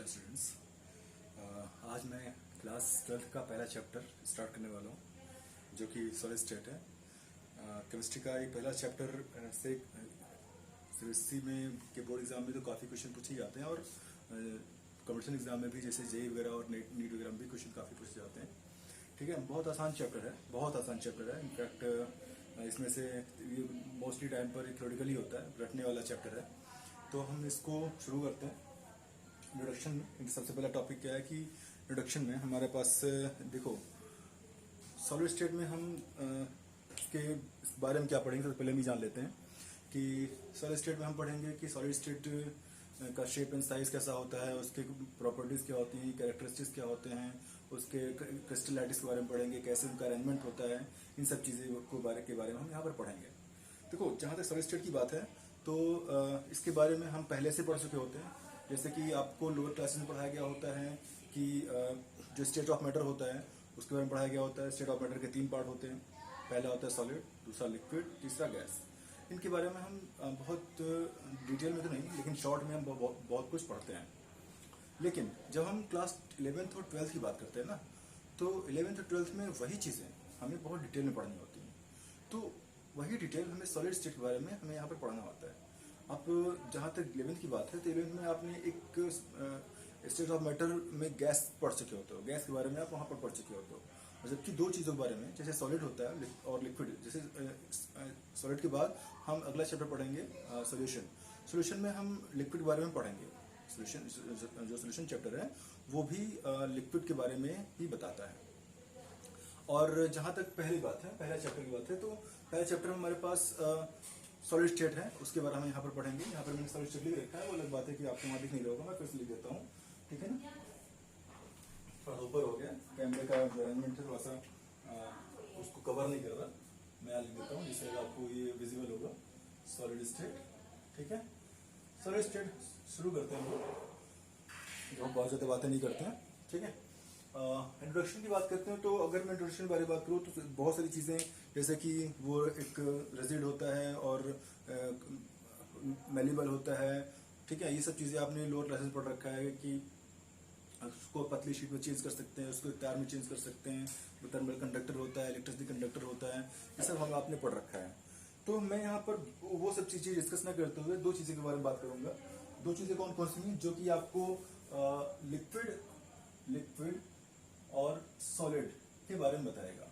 Hello students. आज मैं class 12th का पहला चैप्टर स्टार्ट करने वाला हूँ जो कि सॉलिड स्टेट है। केमिस्ट्री का एक पहला चैप्टर से सीबीएसई में के बोर्ड एग्जाम में तो काफ़ी क्वेश्चन पूछे जाते हैं और कमर्शियल एग्जाम में भी जैसे जेई वगैरह और नीट वगैरह में भी क्वेश्चन काफ़ी पूछे जाते हैं। ठीक है, बहुत आसान चैप्टर है, बहुत आसान चैप्टर है। इनफैक्ट इसमें से ये मोस्टली टाइम पर थ्योरेटिकल ही होता है, रटने वाला चैप्टर है। तो हम इसको शुरू करते हैं। इंट्रोडक्शन में सबसे पहला टॉपिक क्या है कि इंट्रोडक्शन में हमारे पास देखो सॉलिड स्टेट में हम के बारे में क्या पढ़ेंगे। सबसे पहले हम जान लेते हैं कि सॉलिड स्टेट में हम पढ़ेंगे कि सॉलिड स्टेट का शेप एंड साइज कैसा होता है, उसके प्रॉपर्टीज क्या होती हैं, कैरेक्टरिस्टिक्स क्या होते हैं, उसके क्रिस्टलाइटिस के बारे में पढ़ेंगे, कैसे उनका अरेंजमेंट होता है। इन सब चीज़ें के बारे में हम यहाँ पर पढ़ेंगे। देखो, जहाँ तक सॉलिड स्टेट की बात है तो इसके बारे में हम पहले से पढ़ चुके होते हैं। जैसे कि आपको लोअर क्लासेस में पढ़ाया गया होता है कि जो स्टेट ऑफ मैटर होता है उसके बारे में पढ़ाया गया होता है। स्टेट ऑफ मैटर के 3 पार्ट होते हैं, पहला होता है सॉलिड, दूसरा लिक्विड, तीसरा गैस। इनके बारे में हम बहुत डिटेल में तो नहीं, लेकिन शॉर्ट में हम बहुत कुछ पढ़ते हैं। लेकिन जब हम क्लास 11th और 12th की बात करते हैं ना, तो 11th और 12th में वही चीज़ें हमें बहुत डिटेल में पढ़नी होती हैं। तो वही डिटेल हमें सॉलिड स्टेट के बारे में हमें यहाँ पर पढ़ना होता है। अब जहाँ तक 11th की बात है तो 11th में आपने एक स्टेट ऑफ मैटर में गैस पढ़ चुके होते हो, गैस के बारे में आप वहाँ पर पढ़ चुके होते हो। और जबकि दो चीज़ों के बारे में, जैसे सॉलिड होता है और लिक्विड, जैसे सॉलिड के बाद हम अगला चैप्टर पढ़ेंगे सोल्यूशन। सोल्यूशन में हम लिक्विड के बारे में पढ़ेंगे। सोल्यूशन जो सोल्यूशन चैप्टर है वो भी लिक्विड के बारे में ही बताता है। और जहाँ तक पहली बात है, पहला चैप्टर की बात है, तो पहला चैप्टर में हमारे पास सॉलिड स्टेट है, उसके बारे में हम यहाँ पर पढ़ेंगे। यहाँ पर मैंने सॉलिड स्टेट लिख रखा है, वो अलग बात है कि आपको वहाँ दिख नहीं रहा होगा, मैं फिर से लिख देता हूँ। ठीक है ना, थोड़ा ऊपर हो गया, कैमरे का जो अरेंजमेंट है थोड़ा सा उसको कवर नहीं कर रहा। मैं यहाँ लिख देता हूँ जिससे आपको ये विजिबल होगा, सॉलिड स्टेट। ठीक है, सॉलिड स्टेट शुरू करते हैं हम लोग, जो बहुत ज़्यादा बातें नहीं करते हैं। ठीक है, इंट्रोडक्शन की बात करते हैं तो अगर मैं इंट्रोडक्शन के बारे में बात करूँ तो बहुत सारी चीज़ें, जैसे कि वो एक रेजिड होता है और मेलेबल होता है। ठीक है, ये सब चीज़ें आपने लोअर क्लासेस पढ़ रखा है कि उसको पतली शीट में चेंज कर सकते हैं, उसको तार में चेंज कर सकते हैं, वो थर्मल कंडक्टर होता है, इलेक्ट्रिसिटी कंडक्टर होता है, ये सब हम आपने पढ़ रखा है। तो मैं यहाँ पर वो सब चीज़ें डिस्कस न करते हुए दो चीज़ें के बारे में बात करूँगा। दो चीज़ें कौन कौन सी हैं जो कि आपको लिक्विड और सॉलिड के बारे में बताएगा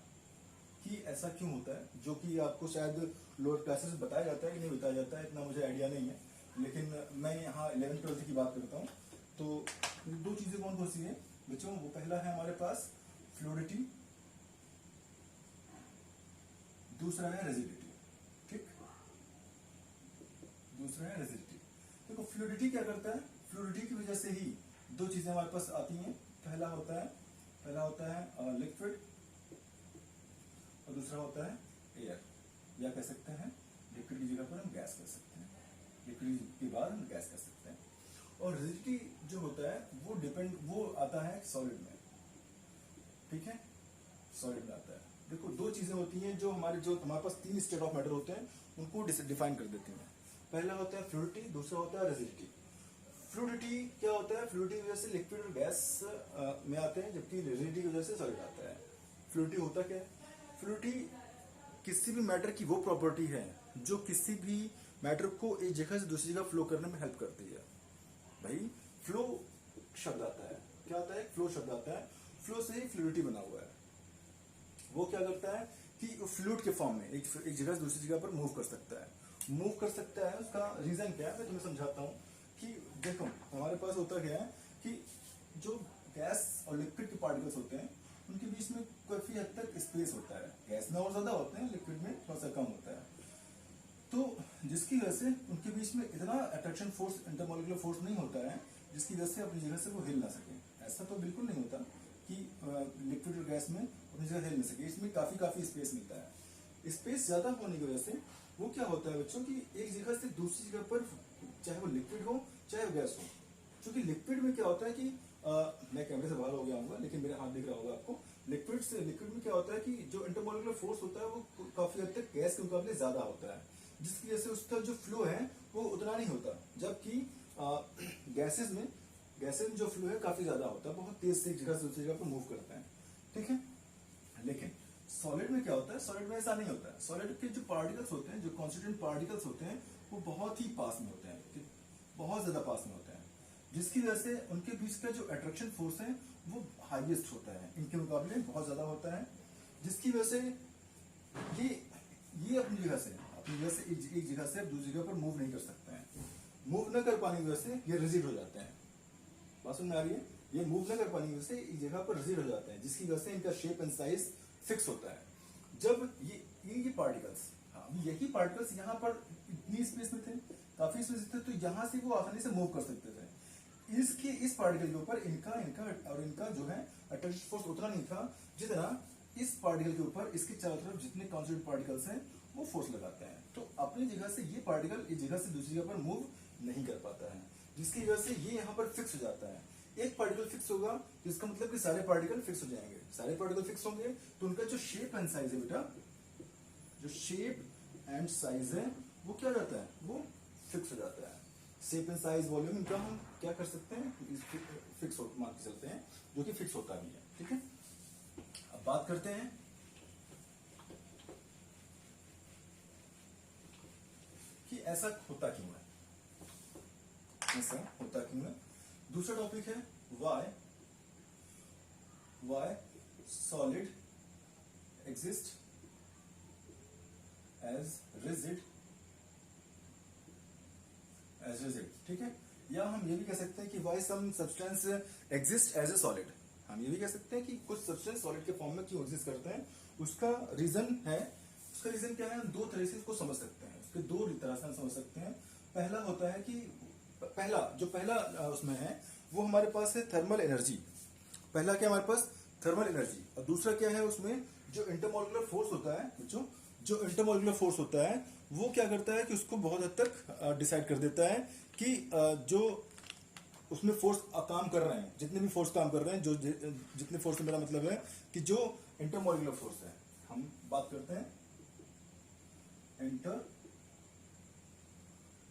कि ऐसा क्यों होता है, जो कि आपको शायद लोअर क्लासेस में बताया जाता है कि नहीं बताया जाता है, इतना मुझे आइडिया नहीं है। लेकिन मैं यहाँ 11th-12th की बात करता हूँ। तो दो चीजें कौन कौन सी है बच्चों, वो पहला है हमारे पास फ्लूइडिटी, दूसरा है रेजिडिटी। ठीक, दूसरा है रेजिडिटी। देखो, फ्लूइडिटी क्या करता है, फ्लूइडिटी की वजह से ही दो चीजें हमारे पास आती हैं। पहला होता है लिक्विड और दूसरा होता है एयर, या कह सकते हैं लिक्विड की जगह पर हम गैस कर सकते हैं, लिक्विड के बाद हम गैस कर सकते हैं। और रिजिडिटी जो होता है वो आता है सॉलिड में। ठीक है, सॉलिड में आता है। देखो, दो चीजें होती हैं जो हमारे पास 3 स्टेट ऑफ मैटर होते हैं, उनको डिफाइन कर देती हैं। पहला होता है फ्लूइडिटी, दूसरा होता है रेजिडिटी। फ्लूइडिटी क्या होता है, फ्लूइडिटी की वजह से लिक्विड और गैस में आते हैं, जबकि रेजिडिटी की वजह से सॉलिड आता है। फ्लूइडिटी होता क्या है, फ्लूइडिटी किसी भी मैटर की वो प्रॉपर्टी है जो किसी भी मैटर को एक जगह से दूसरी जगह फ्लो करने में हेल्प करती है। भाई, फ्लो शब्द आता है, क्या आता है, फ्लो शब्द आता है। फ्लो से ही फ्लूइडिटी बना हुआ है। वो क्या करता है कि फ्लूइड के फॉर्म में एक जगह से दूसरी जगह पर मूव कर सकता है। मूव कर सकता है, उसका रीजन क्या है मैं तुम्हें समझाता हूँ। कि देखो, हमारे पास होता क्या है कि जो गैस और लिक्विड के पार्टिकल्स होते हैं उनके बीच में काफी हद तक स्पेस होता है। गैस में और ज्यादा होते हैं, लिक्विड में थोड़ा सा कम होता है। तो जिसकी वजह से उनके बीच में इतना अट्रैक्शन फोर्स, इंटरमोलिकुलर फोर्स नहीं होता है जिसकी वजह से अपनी जगह से वो हिल ना सके। ऐसा तो बिल्कुल नहीं होता कि लिक्विड और गैस में अपनी जगह हिल ना सके। इसमें काफी स्पेस मिलता है। स्पेस ज्यादा होने की वजह से वो क्या होता है बच्चों की एक जगह से दूसरी जगह पर, चाहे वो लिक्विड हो चाहे वो गैस हो। क्योंकि लिक्विड में क्या होता है कि मैं कैमरे से बाहर हो गया हूँ लेकिन मेरे हाथ दिख रहा होगा आपको। लिक्विड में क्या होता है कि जो इंटरमोलिकुलर फोर्स होता है वो काफी हद तक गैस के मुकाबले ज्यादा होता है, जिसकी वजह से उसका जो फ्लो है वो उतना नहीं होता। जबकि गैसेस में गैसेस में जो फ्लो है काफी ज्यादा होता है, बहुत तेज से एक जगह से दूसरी जगह पर मूव करते हैं, ठीक है। लेकिन सॉलिड में क्या होता है, सॉलिड में ऐसा नहीं होता है। सॉलिड के जो पार्टिकल्स होते हैं, जो कॉन्स्टिट्यूएंट पार्टिकल्स होते हैं, वो बहुत ही पास में होते हैं, बहुत ज्यादा पास में होते हैं, जिसकी वजह से उनके बीच का जो अट्रैक्शन फोर्स है वो हाईएस्ट होता है, इनके मुकाबले बहुत ज्यादा होता है, जिसकी वजह से ये अपनी जगह से एक जगह से दूसरी जगह पर मूव नहीं कर सकते हैं। मूव न कर पाने की वजह से ये रिजिड हो जाते हैं। बात समझ में आ रही है? ये मूव न कर पाने की वजह से एक जगह पर रिजिड हो जाते हैं, जिसकी वजह से इनका शेप एंड साइज फिक्स होता है। जब ये पार्टिकल्स, यही पार्टिकल्स यहाँ पर इतनी स्पेस में थे, काफी स्पेस थे, तो यहाँ से वो आसानी से मूव कर सकते थे। इस पार्टिकल के ऊपर इनका जो है अट्रैक्शन फोर्स उतना नहीं था जितना इस पार्टिकल के ऊपर इसके चारों तरफ जितने कॉन्स्टिट्यूएंट पार्टिकल्स हैं वो फोर्स लगाते हैं। तो अपनी जगह से ये पार्टिकल इस जगह से दूसरी जगह पर मूव नहीं कर पाता है, जिसकी वजह से ये यहाँ पर फिक्स हो जाता है। एक पार्टिकल फिक्स होगा तो इसका मतलब कि सारे पार्टिकल फिक्स हो जाएंगे। सारे पार्टिकल फिक्स होंगे तो उनका जो शेप एंड साइज है बेटा, जो शेप एंड साइज है वो क्या हो जाता है, वो फिक्स हो जाता है। शेप एंड साइज वॉल्यूम इनका हम क्या कर सकते हैं, फिक्स मान के चलते हैं, जो कि फिक्स होता भी है, ठीक है। अब बात करते हैं कि ऐसा होता क्यों है, ऐसा होता क्यों है। दूसरा टॉपिक है why solid exist as rigid, ठीक है। या हम ये भी कह सकते हैं कि why some substance exist as a solid. हम ये भी कह सकते हैं कि कुछ सब्सटेंस सॉलिड के फॉर्म में क्यों एग्जिस्ट करते हैं, उसका रीजन क्या है, हम दो तरह से इसको समझ सकते हैं, उसके दो तरह से हम समझ सकते हैं। पहला होता है कि पहला उसमें है वो हमारे पास है थर्मल एनर्जी। पहला क्या हमारे पास थर्मल एनर्जी, और दूसरा क्या है उसमें जो इंटरमोलिकुलर फोर्स होता है, जो इंटरमोलिकुलर फोर्स होता है वो क्या करता है कि उसको बहुत हद तक डिसाइड कर देता है कि जो उसमें फोर्स काम कर रहे हैं, जितने भी फोर्स काम कर रहे हैं, जो जितने फोर्स से मेरा मतलब है कि जो इंटरमोलिकुलर फोर्स है, हम बात करते हैं इंटर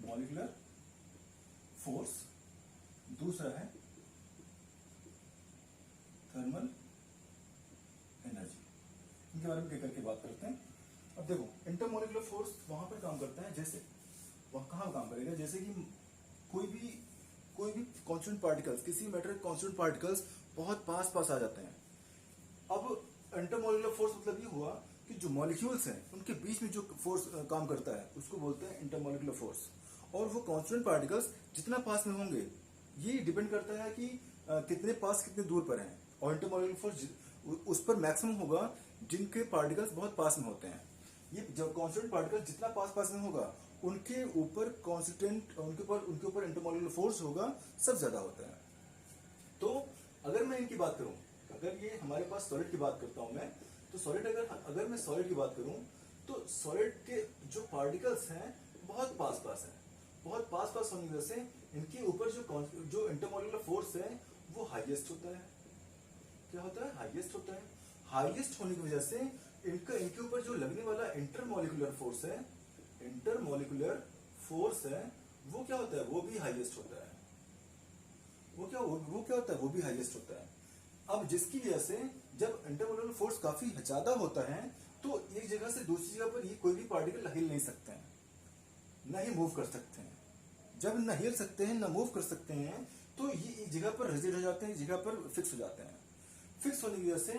मॉलिकुलर फोर्स, दूसरा है थर्मल एनर्जी। इनके बारे में करके बात करते हैं। अब देखो इंटरमोलिकुलर फोर्स वहां पर काम करता है, जैसे वह कहां काम करेगा, जैसे कि कोई भी कांस्टेंट पार्टिकल्स, किसी मैटर के कांस्टेंट पार्टिकल्स बहुत पास आ जाते हैं। अब इंटरमोलिकुलर फोर्स मतलब ये हुआ कि जो मॉलिक्यूल्स हैं उनके बीच में जो फोर्स काम करता है उसको बोलते हैं इंटरमोलिकुलर फोर्स। और वो कांस्टेंट पार्टिकल्स जितना पास में होंगे ये डिपेंड करता है कि कितने पास कितने दूर पर हैं, और इंटरमोलिकुलर फोर्स उस पर मैक्सिमम होगा जिनके पार्टिकल्स बहुत पास में होते हैं। ये जब कांस्टेंट पार्टिकल जितना पास में होगा उनके ऊपर उनके ऊपर इंटरमोलिकुलर फोर्स होगा सब ज्यादा होता है। तो अगर मैं इनकी बात करूं, अगर ये हमारे पास सॉलिड की बात करता हूं मैं, तो सॉलिड अगर मैं सॉलिड की बात करूं तो सॉलिड के जो पार्टिकल्स हैं बहुत पास हैं, बहुत पास होने की वजह से इनके ऊपर जो इंटरमोलिकुलर फोर्स है वो हाईएस्ट होता है। क्या होता है, हाईएस्ट होता है। हाईएस्ट होने की वजह से इनके ऊपर जो लगने वाला इंटरमोलिकुलर फोर्स है वो क्या होता है, वो भी हाईएस्ट होता है। वो क्या होता है, वो भी हाईएस्ट होता है। अब जिसकी वजह से जब इंटरमोलिकुलर फोर्स काफी ज्यादा होता है तो एक जगह से दूसरी जगह पर ये कोई भी पार्टिकल हिल नहीं सकते हैं, न ही मूव कर सकते हैं। जब न हिल सकते हैं न मूव कर सकते हैं तो ये एक जगह पर रिजिड हो जाते हैं, एक जगह पर फिक्स हो जाते हैं। फिक्स होने की वजह से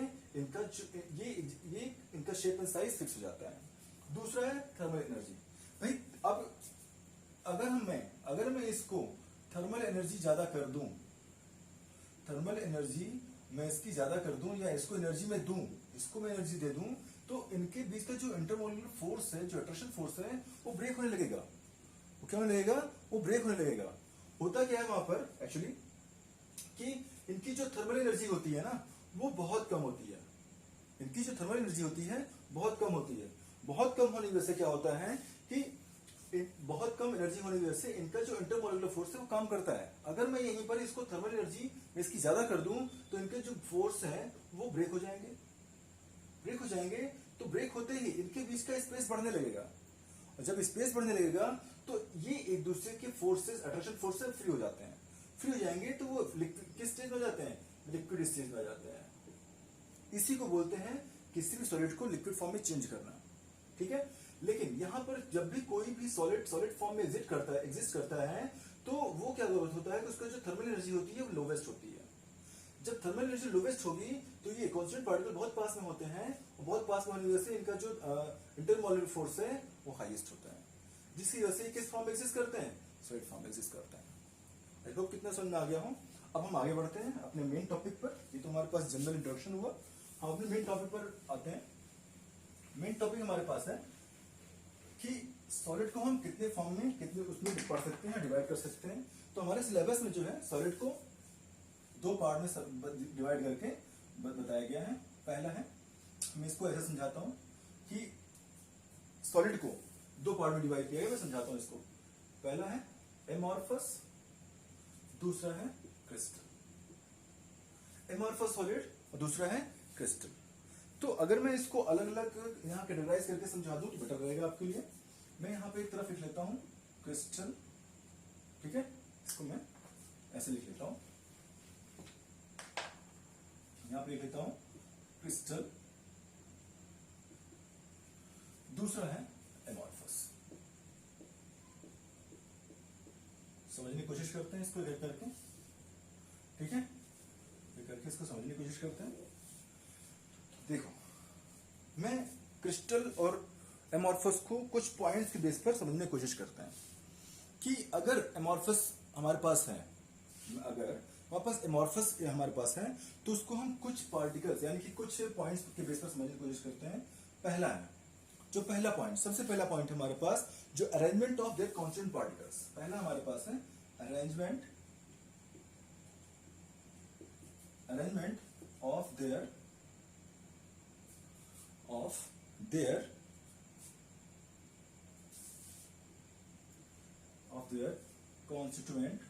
इनका शेप एंड साइज फिक्स हो जाता है। दूसरा है थर्मल एनर्जी। भाई अब अगर मैं इसको थर्मल एनर्जी ज्यादा कर दूं, थर्मल एनर्जी मैं इसकी ज्यादा कर दूं या इसको एनर्जी में दूं, इसको मैं एनर्जी दे दूं, तो इनके बीच का जो इंटरमोलिकुलर फोर्स है, जो अट्रैक्शन फोर्स है, वो ब्रेक होने लगेगा। वो क्या होने लगेगा, वो ब्रेक होने लगेगा। होता क्या है वहां पर एक्चुअली कि इनकी जो थर्मल एनर्जी होती है ना वो बहुत कम होती है। इनकी जो थर्मल एनर्जी होती है बहुत कम होती है। बहुत कम होने की वजह से क्या होता है कि बहुत कम एनर्जी होने की वजह से इनका जो इंटरमोलिकुलर फोर्स है वो काम करता है। अगर मैं यहीं पर इसको थर्मल एनर्जी इसकी ज्यादा कर दूं तो इनके जो फोर्स है वो ब्रेक हो जाएंगे। तो ब्रेक होते ही इनके बीच का स्पेस बढ़ने लगेगा, और जब स्पेस बढ़ने लगेगा तो ये एक दूसरे के फोर्सेस, अट्रैक्शन फोर्स से फ्री हो जाते हैं। फ्री हो जाएंगे तो वो लिक्विड किस स्टेज में जाते हैं, लिक्विड स्टेज में जाते हैं। इसी को बोलते हैं किसी भी सॉलिड को लिक्विड फॉर्म में चेंज करना, ठीक है। लेकिन यहां पर जब भी कोई भी सॉलिड फॉर्म में एग्जिस्ट करता है तो वो क्या होता है कि उसका जो थर्मल एनर्जी होती है वो लोवेस्ट होती है। जब थर्मल एनर्जी लोवेस्ट होगी तो ये कांस्टेंट पार्टिकल बहुत पास में होते हैं, और बहुत पास में होने की वजह से इनका जो इंटरमोलर फोर्स है वो हाईएस्ट होता है, जिसकी वजह से किस फॉर्म में एग्जिस्ट करते हैं, सॉलिड फॉर्म में एग्जिस्ट करते हैं। आई होप कितना समझ में आ गया हो। अब हम आगे बढ़ते हैं अपने मेन टॉपिक पर। ये तो हमारे पास जनरल इंट्रोडक्शन हुआ, हम अपने मेन टॉपिक पर आते हैं। मेन टॉपिक हमारे पास है कि सॉलिड को हम कितने फॉर्म में, कितने उसमें पढ़ सकते हैं, डिवाइड कर सकते हैं। तो हमारे सिलेबस में जो है सॉलिड को दो पार्ट में डिवाइड करके बताया गया है। पहला है, मैं इसको ऐसा समझाता हूं कि सॉलिड को दो पार्ट में डिवाइड किया गया, मैं समझाता हूं इसको। पहला है एमॉर्फस, दूसरा है क्रिस्टल। एमॉर्फस सॉलिड और दूसरा है क्रिस्टल। तो अगर मैं इसको अलग अलग यहाँ कैटेगराइज करके समझा दूं तो बेटर रहेगा आपके लिए। मैं यहाँ पे एक तरफ लिख लेता हूं क्रिस्टल, ठीक है, इसको मैं ऐसे लिख लेता हूं, यहाँ पे लिख लेता हूं क्रिस्टल, दूसरा है एमॉर्फस। समझने की कोशिश करते हैं इसको एक करके, ठीक है, एक करके इसको समझने की कोशिश करते हैं। देखो, मैं क्रिस्टल और एमॉर्फस को कुछ पॉइंट्स के बेस पर समझने की कोशिश करते हैं कि अगर एमॉर्फस हमारे पास है, अगर हमारे पास एमॉर्फस हमारे पास है तो उसको हम कुछ पार्टिकल्स यानी कि कुछ पॉइंट्स के बेस पर समझने की कोशिश करते हैं। पहला है, जो पहला पॉइंट, सबसे पहला पॉइंट है हमारे पास जो arrangement of their constant particles. पहला हमारे पास है arrangement of their constituent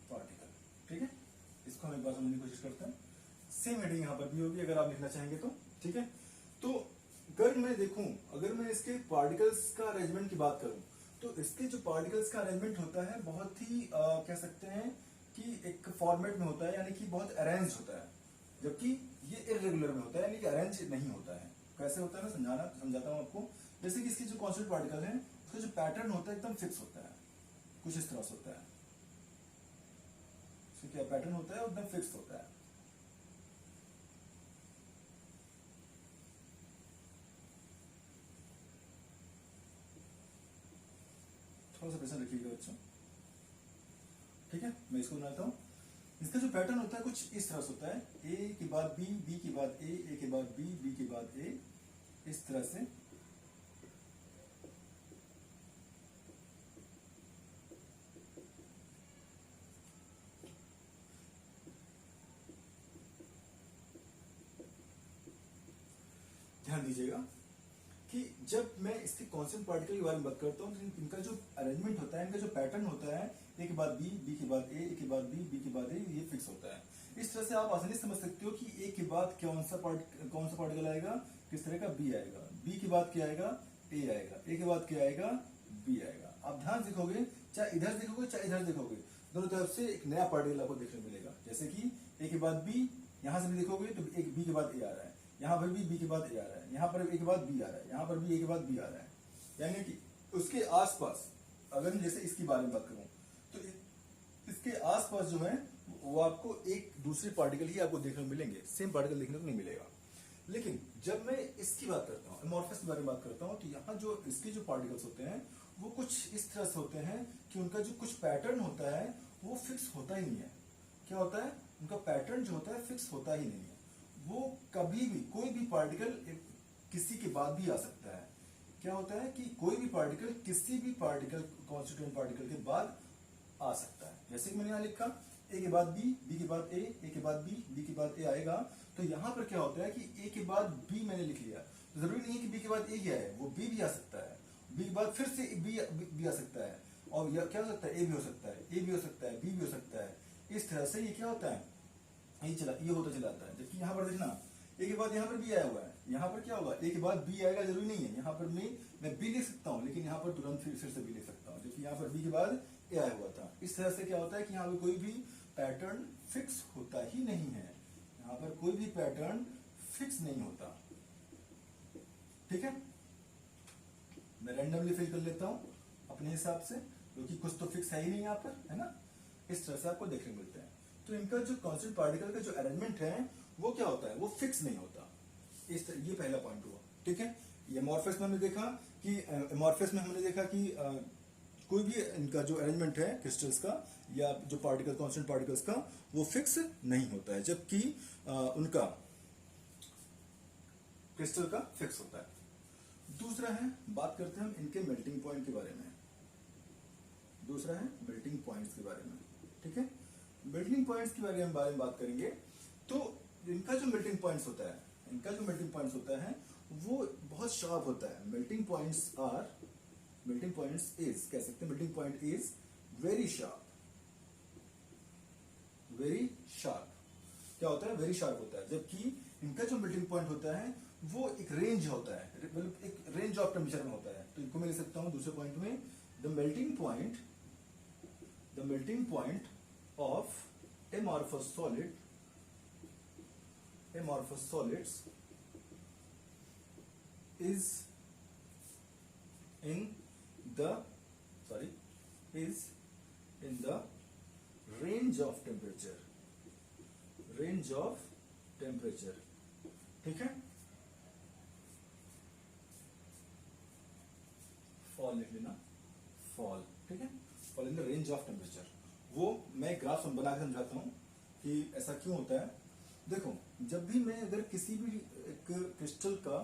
particle, ठीक है। इसको हम एक बार समझने की कोशिश करते हैं। सेम हेडिंग यहां पर भी होगी अगर आप लिखना चाहेंगे तो, ठीक है। तो अगर मैं देखूं, अगर मैं इसके पार्टिकल्स का अरेंजमेंट की बात करूं तो इसके जो पार्टिकल्स का अरेंजमेंट होता है बहुत ही कह सकते हैं कि एक फॉर्मेट में होता है, यानी कि बहुत अरेंज होता है, जबकि ये इरेगुलर में होता है, यानी कि अरेंज नहीं होता है। कैसे होता है मैं समझाता हूं आपको। जैसे कि इसके जो कांस्टेंट पार्टिकल है उसका जो पैटर्न होता है एकदम फिक्स होता है, कुछ इस तरह से होता है। इसका क्या पैटर्न होता है, एकदम फिक्स होता है। थोड़ा सा प्रेशर रखिएगा बच्चों, ठीक है। मैं इसको बनाता हूं। इसका जो पैटर्न होता है कुछ इस तरह से होता है, ए के बाद बी, बी के बाद ए के बाद बी, बी के बाद ए, इस तरह से। ध्यान दीजिएगा कि जब मैं इसके कांस्टेंट पार्टिकल के बारे में बात करता हूं तो इनका जो अरेंजमेंट होता है, इनका जो पैटर्न होता है, ए के बाद बी, बी के बाद ए के बाद बी, बी के बाद ए, ये फिक्स होता है। इस तरह से आप आसानी से समझ सकते हो कि ए के बाद कौन सा पार्टिकल आएगा, किस तरह का, बी आएगा। बी के बाद क्या आएगा, ए आएगा। ए के बाद क्या आएगा, बी आएगा। आप ध्यान देखोगे, चाहे इधर देखोगे चाहे इधर देखोगे, दोनों तरफ से एक नया पार्टिकल आपको देखने मिलेगा। जैसे कि ए के बाद बी, यहां से भी देखोगे तो एक बी के बाद ए आ रहा है, यहाँ पर भी बी के बाद ए आ रहा है, यहाँ पर ए के बाद बी आ रहा है, यहाँ पर भी ए के बाद बी आ रहा है। यानी कि उसके आसपास, अगर मैं जैसे इसके बारे में बात करूं तो इसके आसपास जो है वो आपको एक दूसरे पार्टिकल ही आपको देखने को मिलेंगे, सेम पार्टिकल देखने को नहीं मिलेगा। लेकिन जब मैं इसकी बात करता हूँ, एमॉर्फस के बारे में बात करता हूँ, तो यहाँ जो इसके जो पार्टिकल्स होते हैं वो कुछ इस तरह से होते हैं कि उनका जो कुछ पैटर्न होता है वो फिक्स होता ही नहीं है। क्या होता है, उनका पैटर्न जो होता है फिक्स होता ही नहीं है। वो कभी भी, कोई भी पार्टिकल किसी के बाद भी आ सकता है। क्या होता है कि कोई भी पार्टिकल किसी भी पार्टिकल, कॉन्स्टिट्यूएंट पार्टिकल के बाद आ सकता है। जैसे कि मैंने यहाँ लिखा ए के बाद बी, बी के बाद ए के बाद बी, बी के बाद ए आएगा। तो यहाँ पर क्या होता है कि ए के बाद बी मैंने लिख लिया, तो जरूरी नहीं है कि बी के बाद ए ही आए, वो बी भी आ सकता है, बी के बाद फिर से बी आ सकता है, और क्या हो सकता है, ए भी हो सकता है, ए भी हो सकता है, बी भी हो सकता है। इस तरह से ये क्या होता है, ये होता चला आता है। जबकि यहाँ पर देखना, ए के बाद यहाँ पर बी आया हुआ है, यहाँ पर क्या होगा, ए के बाद बी आएगा जरूरी नहीं है, यहाँ पर मैं बी लिख सकता हूँ, लेकिन यहाँ पर तुरंत फिर से बी लिख सकता हूँ, जबकि यहाँ पर बी के बाद ए आया हुआ था। इस तरह से क्या होता है कि यहाँ पर कोई भी पैटर्न फिक्स होता ही नहीं है, यहाँ पर कोई भी पैटर्न फिक्स नहीं होता। ठीक है, मैं रैंडमली फिल कर लेता हूँ अपने हिसाब से, क्योंकि कुछ तो फिक्स है ही नहीं यहाँ पर, है ना। इस तरह से आपको देखने मिलते हैं। तो इनका जो कांस्टेंट पार्टिकल का जो अरेंजमेंट है वो क्या होता है, वो फिक्स नहीं होता। ये पहला पॉइंट हुआ। ठीक है, ये एमॉर्फस में हमने देखा कि कोई भी इनका जो अरेंजमेंट है क्रिस्टल्स का या जो पार्टिकल कांस्टेंट पार्टिकल्स का वो फिक्स नहीं होता है, जबकि उनका क्रिस्टल का फिक्स होता है। दूसरा है, बात करते हैं हम इनके मेल्टिंग पॉइंट के बारे में। दूसरा है मेल्टिंग पॉइंट्स के बारे में। ठीक है, मेल्टिंग पॉइंट्स के बारे में बात करेंगे तो इनका जो मेल्टिंग पॉइंट्स होता है वो बहुत शार्प होता है। मेल्टिंग पॉइंट्स इज कह सकते हैं, melting point is very sharp. क्या होता है, वेरी शार्प होता है। जबकि इनका जो मेल्टिंग पॉइंट होता है वो एक रेंज होता है, मतलब एक रेंज ऑफ टेम्परेचर में होता है। तो इनको मैं लिख सकता हूं दूसरे पॉइंट में, the melting point of amorphous solids is in the range of temperature। ठीक है, फॉल लिख लेना, फॉल। ठीक है, fall in the range of temperature. वो मैं ग्राफ बना के समझाता हूं कि ऐसा क्यों होता है। देखो, जब भी मैं अगर किसी भी एक क्रिस्टल का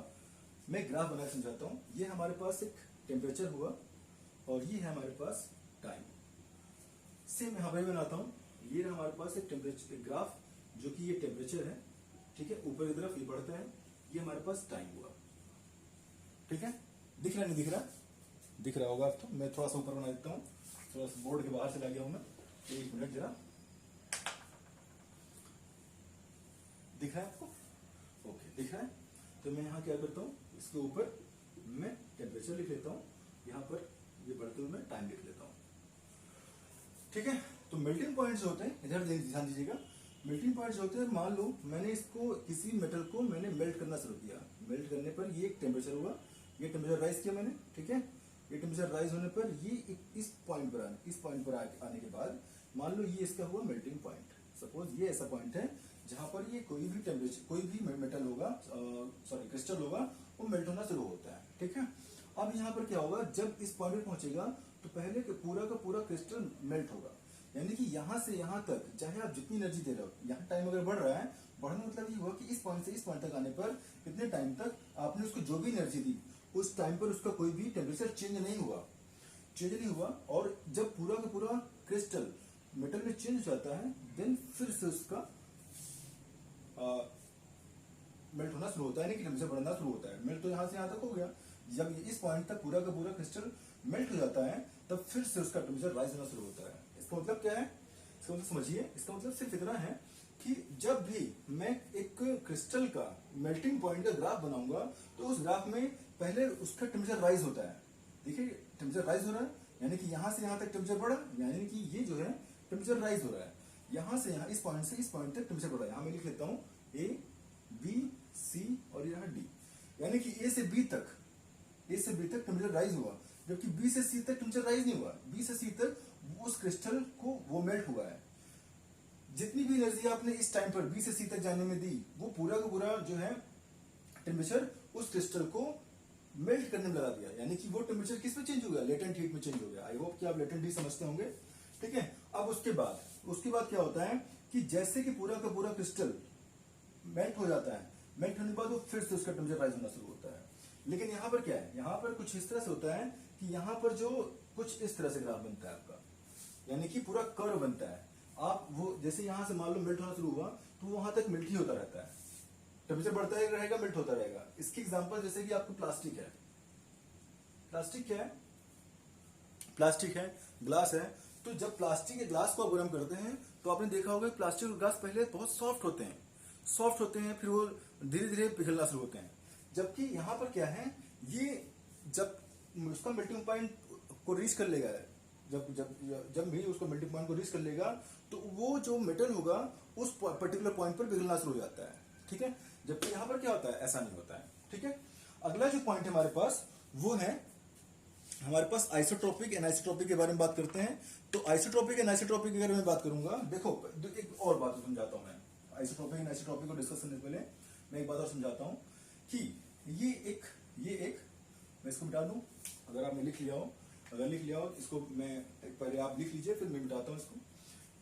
मैं ग्राफ बना के समझाता हूं, ये हमारे पास एक टेम्परेचर हुआ और ये है हमारे पास टाइम। सेम यहां पर बनाता हूं, ये हमारे पास एक टेम्परेचर ग्राफ, जो कि ये टेम्परेचर है। ठीक है, ऊपर की तरफ ये बढ़ता है, ये हमारे पास टाइम हुआ। ठीक है, दिख रहा नहीं दिख रहा, दिख रहा होगा। तो मैं थोड़ा सा ऊपर बना देता हूँ, थोड़ा सा बोर्ड के बाहर चला गया हूं मैं, एक मिनट जरा। दिख रहा है आपको? ओके, दिख रहा है। तो मैं यहाँ क्या करता हूँ, इसके ऊपर मैं टेम्परेचर लिख लेता हूँ, यहाँ पर ये बढ़ते हुए मैं टाइम लिख लेता हूँ। ठीक है, तो मेल्टिंग पॉइंट्स होते हैं, इधर ध्यान दीजिएगा। मेल्टिंग पॉइंट्स होते हैं, मान लो मैंने इसको किसी मेटल को मैंने मेल्ट करना शुरू किया, मेल्ट करने पर ये एक टेम्परेचर हुआ, ये टेम्परेचर राइज किया मैंने। ठीक है, ये टेम्परेचर राइज होने पर ये इस पॉइंट पर आने के बाद मान लो ये इसका हुआ मेल्टिंग पॉइंट। सपोज ये ऐसा पॉइंट है जहां पर ये कोई भी मेटल होगा, क्रिस्टल होगा, वो मेल्ट होना शुरू होता है। ठीक है, अब यहाँ पर क्या होगा, जब इस पॉइंट पर पहुंचेगा तो पहले पूरा का पूरा क्रिस्टल मेल्ट होगा। यानी कि यहाँ से यहाँ तक चाहे आप जितनी एनर्जी दे रहे हो, यहाँ टाइम अगर बढ़ रहा है, बढ़ने मतलब ये हुआ कि इस पॉइंट से इस पॉइंट तक आने पर इतने टाइम तक आपने उसको जो भी एनर्जी दी, उस टाइम पर उसका कोई भी टेम्परेचर चेंज नहीं हुआ। और जब पूरा का पूरा क्रिस्टल मेटल में चेंज हो जाता है, देन फिर से उसका मेल्ट होना शुरू होता है, यानी कि टेम्परेचर बढ़ना शुरू होता है। मेल्ट तो यहाँ से यहाँ तक हो गया, जब इस पॉइंट तक पूरा का पूरा क्रिस्टल मेल्ट हो जाता है, तब फिर से उसका टेम्परेचर राइज होना शुरू होता है। इसका मतलब क्या है, इसका मतलब समझिए, इसका मतलब सिर्फ इतना है कि जब भी मैं एक क्रिस्टल का मेल्टिंग पॉइंट का ग्राफ बनाऊंगा, तो उस ग्राफ में पहले उसका टेम्परेचर राइज होता है। देखिए, टेम्परेचर राइज हो रहा है, यानी कि यहां से यहां तक टेम्परेचर बढ़ा, यानी कि ये जो है टेम्परेचर राइज हो रहा है। यहां से यहां, इस पॉइंट से इस पॉइंट तक टेम्परेचर बढ़ा है। यहां मैं लिख लेता हूं ए, बी, सी और यहाँ डी, यानी कि ए से बी तक टेम्परेचर राइज हुआ, जबकि बी से सी तक टेम्परेचर राइज नहीं हुआ। बी से सी तक उस क्रिस्टल को वो मेल्ट हुआ है। जितनी भी एनर्जी आपने इस टाइम पर बी से सी तक जाने में दी, वो पूरा का पूरा जो है टेम्परेचर उस क्रिस्टल को मेल्ट करने में लगा दिया। यानी कि वो टेम्परेचर किस में चेंज हो गया, लेटेंट हीट में चेंज हो गया। आई होप कि आप लेटेंट हीट समझते होंगे। ठीक है, अब उसके बाद क्या होता है कि जैसे कि पूरा का पूरा क्रिस्टल मेल्ट हो जाता है, मेल्ट होने के बाद वो फिर से उसका टेम्परेचर राइज होना शुरू होता है। लेकिन यहाँ पर क्या है, यहाँ पर कुछ इस तरह से होता है कि यहाँ पर जो कुछ इस तरह से ग्राफ बनता है आपका, यानी कि पूरा कर्व बनता है। आप वो जैसे यहां से मान लो मेल्ट होना शुरू हुआ, तो वहां तक मेल्ट ही होता रहता है, टेम्परेचर बढ़ता ही रहेगा, मेल्ट होता रहेगा। इसकी एग्जांपल जैसे कि आपको प्लास्टिक है, प्लास्टिक क्या है, प्लास्टिक है, ग्लास है। तो जब प्लास्टिक के ग्लास को आप गर्म करते हैं, तो आपने देखा होगा प्लास्टिक के ग्लास पहले बहुत सॉफ्ट होते हैं, सॉफ्ट होते हैं, फिर वो धीरे धीरे पिघलना शुरू होते हैं। जबकि यहाँ पर क्या है, ये जब उसका मेल्टिंग पॉइंट को रीच कर लेगा, जब जब जब भी उसको मेल्टिंग पॉइंट को रीच कर लेगा तो वो जो मेटल होगा उस पर्टिकुलर पॉइंट पर पिघलना शुरू हो जाता है, ठीक है। जबकि यहाँ पर क्या होता है, ऐसा नहीं होता है, ठीक है। अगला जो पॉइंट है हमारे पास वो है हमारे पास आइसोट्रोपिक एनाइसोट्रोपिक के बारे में बात करते हैं। तो आइसोट्रोपिक एनाइसोट्रोपिक के बारे में बात करूंगा। देखो एक और बात समझाता हूं मैं, आइसोट्रोपिक एनाइसोट्रोपिक को डिस्कस करने से पहले मैं एक बात और समझाता हूं कि ये एक मैं इसको मिटा दूं, अगर आपने लिख लिया हो, अगर लिख लिया हो इसको, मैं पहले आप लिख लीजिए फिर मैं मिटाता हूं इसको।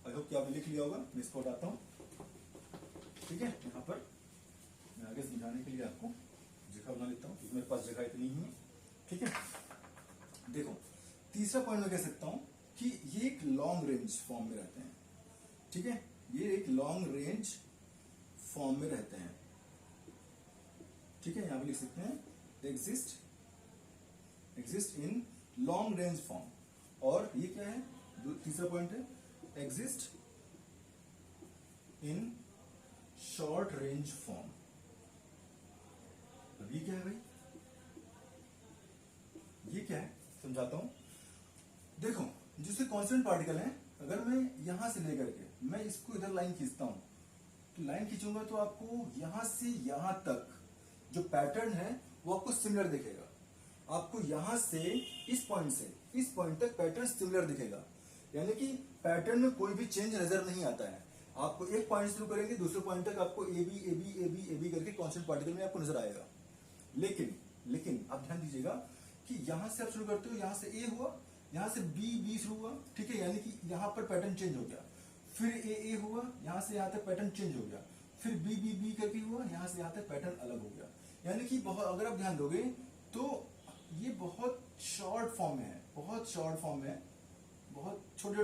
आई होप कि आपने लिख लिया होगा, मैं इसको हटाता हूं, ठीक है। यहाँ पर मैं आगे समझाने के लिए आपको जगह बना लेता हूँ क्योंकि मेरे पास जगह इतनी ही है, ठीक है। देखो तीसरा पॉइंट मैं कह सकता हूं कि ये एक लॉन्ग रेंज फॉर्म में रहते हैं, ठीक है। ये एक लॉन्ग रेंज फॉर्म में रहते हैं, ठीक है। यहां पे लिख सकते हैं exist in long range form. और ये क्या है, तीसरा पॉइंट है exist in short range form. अब ये क्या है भाई, ये क्या है समझाता हूं। देखो जिससे कांस्टेंट पार्टिकल है, अगर मैं यहां से लेकर के मैं इसको इधर लाइन खींचता हूं, तो लाइन खींचूंगा तो आपको यहां से यहां तक जो पैटर्न है वो आपको सिमिलर दिखेगा। आपको यहां से इस पॉइंट तक पैटर्न सिमिलर दिखेगा, यानी कि पैटर्न में कोई भी चेंज नजर नहीं आता है। आपको एक पॉइंट शुरू करेंगे, दूसरे पॉइंट तक आपको ए बी करके कांस्टेंट पार्टिकल में आपको नजर आएगा। लेकिन आप ध्यान दीजिएगा कि यहां से आप शुरू करते हो, यहां से ए हुआ, यहां से बी शुरू हुआ, ठीक है, यानी कि यहां पर पैटर्न चेंज हो गया। फिर ए हुआ, यहां से यहां तक पैटर्न चेंज हो गया। फिर बी करके हुआ, यहां से यहां तक पैटर्न अलग हो गया। यानी कि बहुत, अगर आप ध्यान दोगे तो ये बहुत शॉर्ट फॉर्म में है, बहुत शॉर्ट फॉर्म में, बहुत छोटे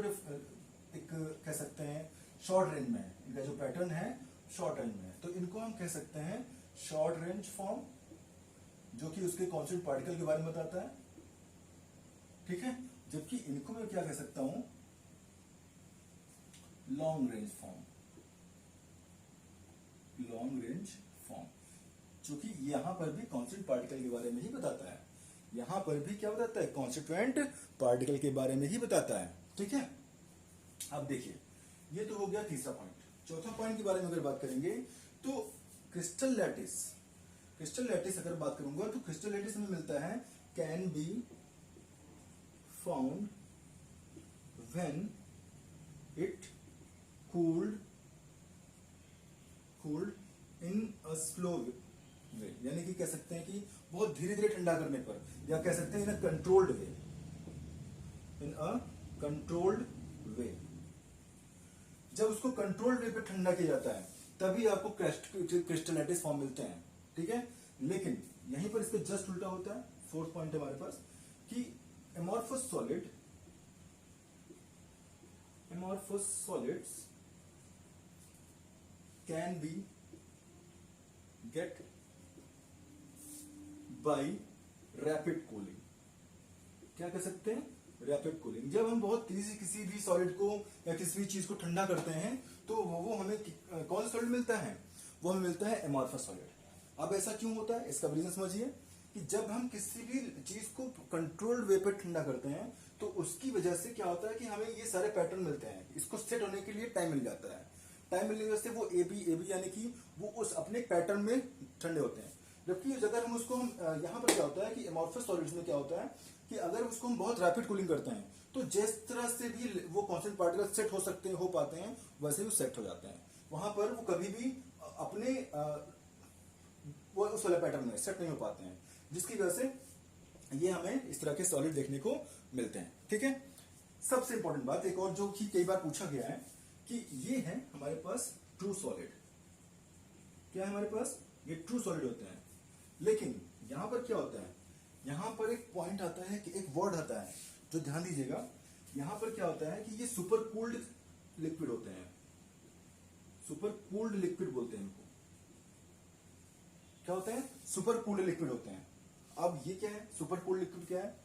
एक कह सकते हैं शॉर्ट रेंज में है। इनका जो पैटर्न है शॉर्ट रेंज में है, तो इनको हम कह सकते हैं शॉर्ट रेंज फॉर्म, जो कि उसके कांस्टेंट पार्टिकल के बारे में बताता है, ठीक है। जबकि इनको मैं क्या कह सकता हूं, लॉन्ग रेंज फॉर्म, जो कि यहां पर भी कांस्टेंट पार्टिकल के बारे में ही बताता है। यहां पर भी क्या बताता है, कांस्टिट्यूएंट पार्टिकल के बारे में ही बताता है, ठीक है। अब देखिए ये तो हो गया तीसरा पॉइंट। चौथा पॉइंट के बारे में अगर बात करेंगे तो क्रिस्टल लैटिस अगर बात करूंगा तो क्रिस्टल लैटिस हमें मिलता है can be found when it cooled in a slow way, यानी कि कह सकते हैं कि बहुत धीरे धीरे ठंडा करने पर, या कह सकते हैं इन अ कंट्रोल्ड वे। जब उसको कंट्रोल्ड वे पे ठंडा किया जाता है तभी आपको क्रिस्टलैटिस फॉर्म मिलते हैं, ठीक है। लेकिन यहीं पर इसके जस्ट उल्टा होता है। फोर्थ पॉइंट है हमारे पास कि amorphous solids can be get by rapid cooling. क्या कह सकते हैं, रैपिड कूलिंग। जब हम बहुत तेजी से किसी भी सॉलिड को या किसी भी चीज को ठंडा करते हैं तो वो हमें कौन सा सॉलिड मिलता है, वो हमें मिलता है एमॉर्फस सॉलिड। अब ऐसा क्यों होता है, इसका रीजन समझिए कि जब हम किसी भी चीज को कंट्रोल्ड वे पर ठंडा करते हैं तो उसकी वजह से क्या होता है कि हमें ये सारे पैटर्न मिलते हैं। इसको सेट होने के लिए टाइम मिल जाता है। टाइम मिलने की वजह से वो ए बी यानी कि वो उस अपने पैटर्न में ठंडे होते हैं। जबकि अगर हम उसको यहाँ पर क्या होता है कि एमॉर्फस सॉलिड्स में क्या होता है कि अगर उसको हम बहुत रैपिड कूलिंग करते हैं तो जिस तरह से भी वो कांस्टेंट पार्टिकल सेट हो पाते हैं वैसे भी सेट हो जाते हैं। वहां पर वो कभी भी अपने वो उस वाले पैटर्न में सेट नहीं हो पाते हैं, जिसकी वजह से ये हमें इस तरह के सॉलिड देखने को मिलते हैं, ठीक है। सबसे इंपॉर्टेंट बात एक और जो कि कई बार पूछा गया है कि ये है हमारे पास ट्रू सॉलिड। क्या है हमारे पास, ये ट्रू सॉलिड होते हैं। लेकिन यहां पर क्या होता है, यहां पर एक पॉइंट आता है कि एक वर्ड आता है जो ध्यान दीजिएगा। यहां पर क्या होता है कि ये सुपर कूल्ड लिक्विड होते हैं, सुपर कूल्ड लिक्विड बोलते हैं इनको। क्या होते हैं, सुपर कूल्ड लिक्विड होते हैं। अब ये क्या है, सुपर कूल्ड लिक्विड क्या है,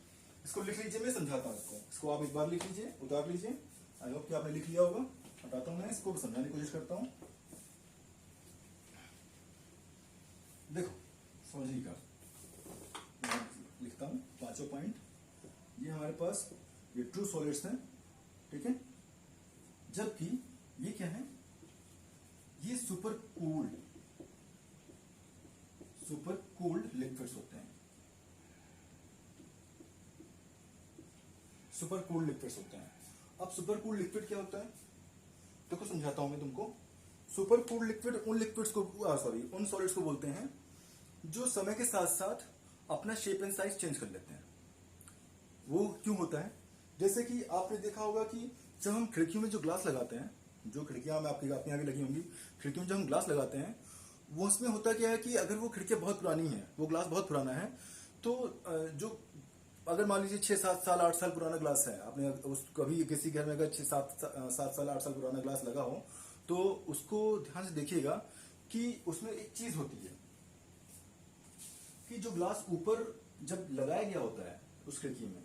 इसको लिख लीजिए, मैं समझाता हूं इसको आप एक बार लिख लीजिए, उतार लीजिए। आई होप कि आपने लिख लिया होगा। हटाता हूं मैं इसको, समझाने की कोशिश करता हूं। देखो समझिएगा, मैं लिखता हूँ पांचों पॉइंट। ये हमारे पास ये ट्रू सॉलिड्स हैं, ठीक है, जबकि ये क्या है, ये सुपर कूल्ड लिक्विड्स होते हैं, सुपर कूल्ड लिक्विड्स होते हैं। अब सुपर कूल्ड लिक्विड क्या होता है, देखो समझाता हूं मैं तुमको। सुपर कूल्ड लिक्विड उन लिक्विड्स को उन सॉलिड्स को बोलते हैं जो समय के साथ साथ अपना शेप एंड साइज चेंज कर लेते हैं। वो क्यों होता है, जैसे कि आपने देखा होगा कि जब हम खिड़कियों में जो ग्लास लगाते हैं, जो खिड़कियां में आपके आगे लगी होंगी, खिड़कियों में जब हम ग्लास लगाते हैं, वो उसमें होता क्या है कि अगर वो खिड़कियां बहुत पुरानी है, वो ग्लास बहुत पुराना है, तो जो अगर मान लीजिए 6-7 साल 8 साल पुराना ग्लास है, आपने उस कभी किसी घर में अगर 6-7 साल 8 साल पुराना ग्लास लगा हो, तो उसको ध्यान से देखिएगा कि उसमें एक चीज होती है कि जो ग्लास ऊपर जब लगाया गया होता है उस खिड़की में,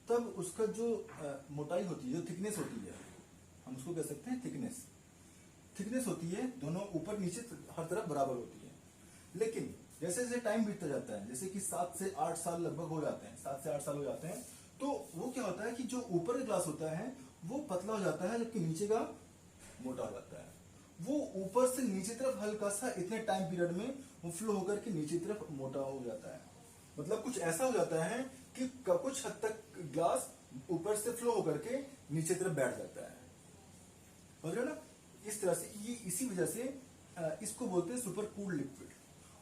तब उसका जो मोटाई होती है, जो थिकनेस होती है, हम उसको कह सकते हैं थिकनेस होती है, दोनों ऊपर नीचे हर तरफ बराबर होती है। लेकिन जैसे जैसे टाइम बीतता जाता है, जैसे कि 7 से 8 साल लगभग हो जाते हैं, 7 से 8 साल हो जाते हैं, तो वो क्या होता है कि जो ऊपर का ग्लास होता है वो पतला हो जाता है, जबकि नीचे का मोटा हो जाता है। वो ऊपर से नीचे तरफ हल्का सा इतने टाइम पीरियड में वो फ्लो होकर के नीचे तरफ मोटा हो जाता है। मतलब कुछ ऐसा हो जाता है कि कुछ हद तक ग्लास ऊपर से फ्लो होकर के नीचे तरफ बैठ जाता है, समझ रहे हो ना। इस तरह से ये इसी वजह से इसको बोलते हैं सुपर कूल्ड लिक्विड।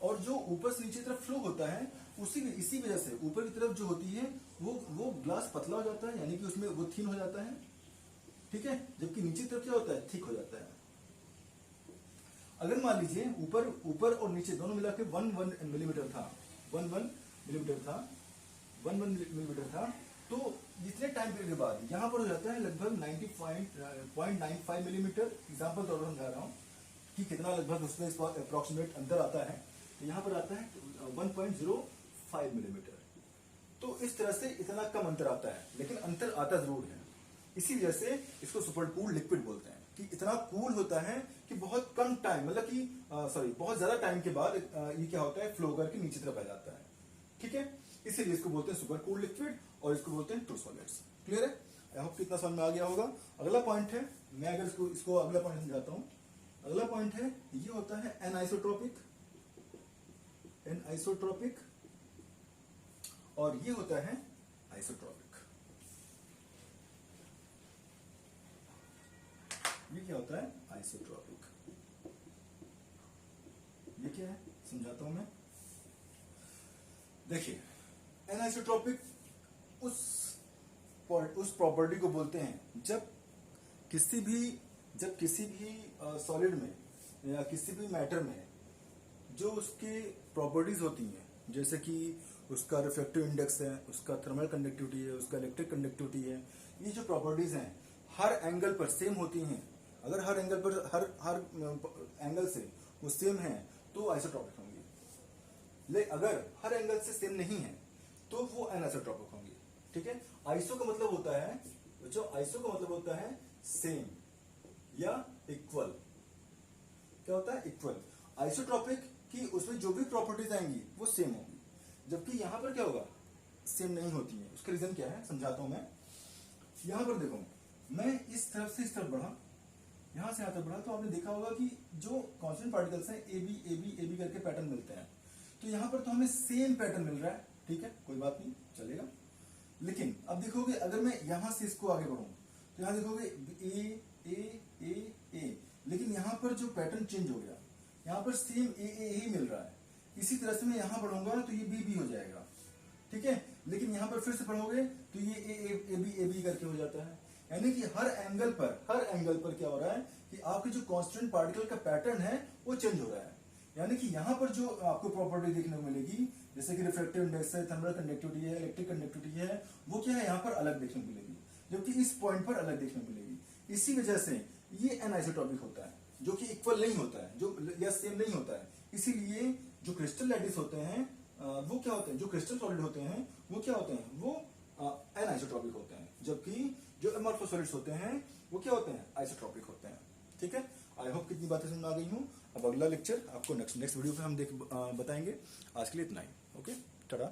और जो ऊपर से नीचे तरफ फ्लो होता है, इसी वजह से ऊपर की तरफ जो होती है वो ग्लास पतला हो जाता है, यानी कि उसमें वो थिन हो जाता है, ठीक है, जबकि नीचे तरफ क्या होता है, थिक हो जाता है। अगर मान लीजिए ऊपर और नीचे दोनों मिला के 1 मिलीमीटर था, 1 मिलीमीटर था, तो जितने टाइम पीरियड के बाद यहां पर हो जाता है लगभग 90.95 मिलीमीटर। एग्जाम्पल तौर पर समझा रहा हूं कि कितना लगभग उसमें अप्रोक्सीमेट अंतर आता है, तो यहां पर आता है 1.05 मिलीमीटर। तो इस तरह से इतना कम अंतर आता है, लेकिन अंतर आता जरूर है। इसी वजह से इसको सुपर कूल्ड लिक्विड बोलते हैं कि इतना कूल होता है कि बहुत कम टाइम, मतलब कि बहुत ज्यादा टाइम के बाद ये क्या होता है, फ्लो करके नीचे तरफ आ जाता है, ठीक है। इसीलिए इसको बोलते हैं सुपर कूल्ड लिक्विड और इसको बोलते हैं ट्रू सॉलिड्स। क्लियर है, आई होप कितना समझ में आ गया होगा। अगला पॉइंट है, मैं अगर इसको अगला पॉइंट समझाता हूं। अगला पॉइंट है, ये होता है एनआइसोट्रोपिक, और ये होता है आइसोट्रोपिक। ये क्या होता है, आइसोट्रोपिक। ये क्या है, समझाता हूं मैं। देखिए, एनाइसोट्रोपिक उस प्रॉपर्टी को बोलते हैं जब किसी भी सॉलिड में या किसी भी मैटर में जो उसके प्रॉपर्टीज होती हैं, जैसे कि उसका रिफ्लेक्टिव इंडेक्स है, उसका थर्मल कंडक्टिविटी है, उसका इलेक्ट्रिक कंडक्टिविटी है, ये जो प्रॉपर्टीज हैं हर एंगल पर सेम होती हैं। अगर हर एंगल पर हर एंगल से वो सेम है तो आइसोट्रोपिक होंगी, लेकिन अगर हर एंगल से सेम नहीं है तो वो अनआइसोट्रोपिक होंगी, ठीक है। आइसो का मतलब होता है सेम या इक्वल। क्या होता है, इक्वल। आइसोट्रोपिक की उसमें जो भी प्रॉपर्टीज आएंगी वो सेम होंगी, जबकि यहां पर क्या होगा, सेम नहीं होती है। उसका रीजन क्या है, समझाता हूं मैं। यहां पर देखो, मैं इस तरफ से इस तरफ बढ़ा, यहां से यहां तक बढ़ा, तो आपने देखा होगा कि जो कांस्टेंट पार्टिकल्स हैं ए बी करके पैटर्न मिलते हैं। तो यहां पर तो हमें सेम पैटर्न मिल रहा है, ठीक है, कोई बात नहीं, चलेगा। लेकिन अब देखोगे, अगर मैं यहां से इसको आगे बढ़ूं तो यहां देखोगे ए ए ए ए, लेकिन यहां पर जो पैटर्न चेंज हो गया, यहां पर सेम ए ही मिल रहा है। इसी तरह से मैं यहां बढ़ूंगा तो ये बी हो जाएगा, ठीक है। लेकिन यहां पर फिर से पढ़ोगे तो ये ए बी करके हो जाता है। यानी कि हर एंगल पर क्या हो रहा है कि आपके जो कांस्टेंट पार्टिकल का पैटर्न है वो चेंज हो रहा है। यानी कि यहां पर जो आपको प्रॉपर्टी देखने को मिलेगी, जैसे कि रिफ्लेक्टिव इंडेक्स है, थर्मल कंडक्टिविटी है, इलेक्ट्रिक कंडक्टिविटी है, वो क्या है, यहां पर अलग देखने को मिलेगी, जबकि इस पॉइंट पर अलग देखने को मिलेगी। इसी वजह से ये एनआइसोट्रोपिक होता है, जो कि इक्वल नहीं होता है, जो या सेम नहीं होता है। इसीलिए जो क्रिस्टल लैटिस होते हैं वो क्या होते हैं, जो क्रिस्टल सॉलिड होते हैं वो क्या होते हैं, वो एनआइसोट्रोपिक होते हैं, जबकि जो अमॉर्फोस सॉलिड्स होते हैं वो क्या होते हैं, आइसोट्रोपिक होते हैं, ठीक है। आई होप कितनी बातें समझ आ गई हूं। अब अगला लेक्चर आपको नेक्स्ट वीडियो पे हम बताएंगे। आज के लिए इतना ही। ओके, टाटा।